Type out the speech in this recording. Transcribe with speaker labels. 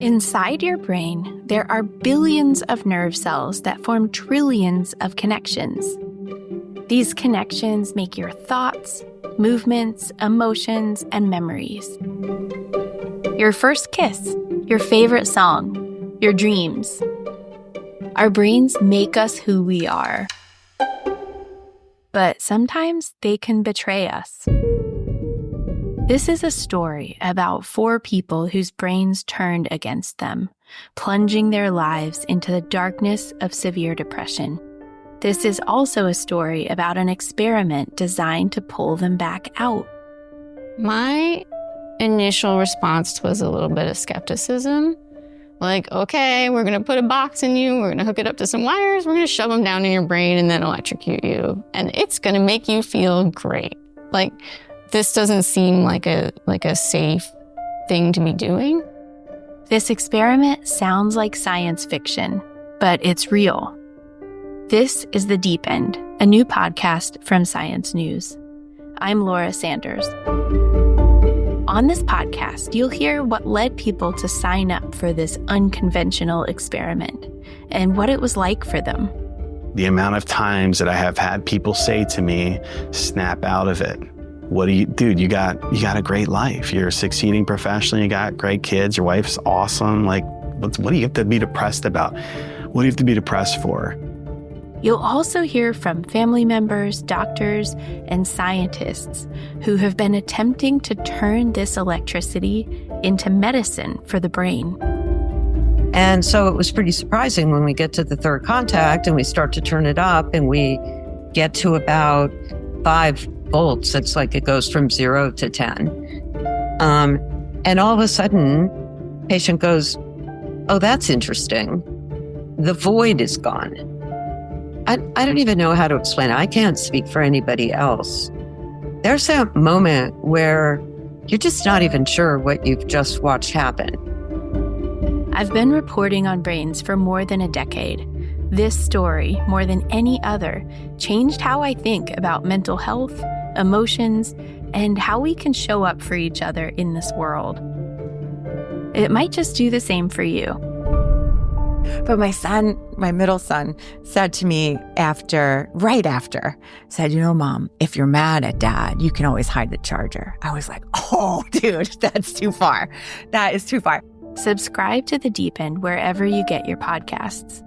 Speaker 1: Inside your brain, there are billions of nerve cells that form trillions of connections. These connections make your thoughts, movements, emotions, and memories. Your first kiss, your favorite song, your dreams. Our brains make us who we are. But sometimes they can betray us. This is a story about 4 people whose brains turned against them, plunging their lives into the darkness of severe depression. This is also a story about an experiment designed to pull them back out.
Speaker 2: My initial response was a little bit of skepticism. Like, okay, we're going to put a box in you, we're going to hook it up to some wires, we're going to shove them down in your brain and then electrocute you. And it's going to make you feel great. Like, this doesn't seem like a safe thing to be doing.
Speaker 1: This experiment sounds like science fiction, but it's real. This is The Deep End, a new podcast from Science News. I'm Laura Sanders. On this podcast, you'll hear what led people to sign up for this unconventional experiment and what it was like for them.
Speaker 3: The amount of times that I have had people say to me, snap out of it. Dude, you got a great life. You're succeeding professionally. You got great kids. Your wife's awesome. Like, what do you have to be depressed about? What do you have to be depressed for?
Speaker 1: You'll also hear from family members, doctors, and scientists who have been attempting to turn this electricity into medicine for the brain.
Speaker 4: And so it was pretty surprising when we get to the third contact and we start to turn it up and we get to about 5 volts. It's like it goes from 0 to 10. And all of a sudden, patient goes, oh, that's interesting. The void is gone. I don't even know how to explain it. I can't speak for anybody else. There's that moment where you're just not even sure what you've just watched happen.
Speaker 1: I've been reporting on brains for more than a decade. This story, more than any other, changed how I think about mental health, emotions, and how we can show up for each other in this world. It might just do the same for you.
Speaker 5: But my middle son, said to me right after, said, Mom, if you're mad at Dad, you can always hide the charger. I was like, oh, dude, that's too far. That is too far.
Speaker 1: Subscribe to The Deep End wherever you get your podcasts.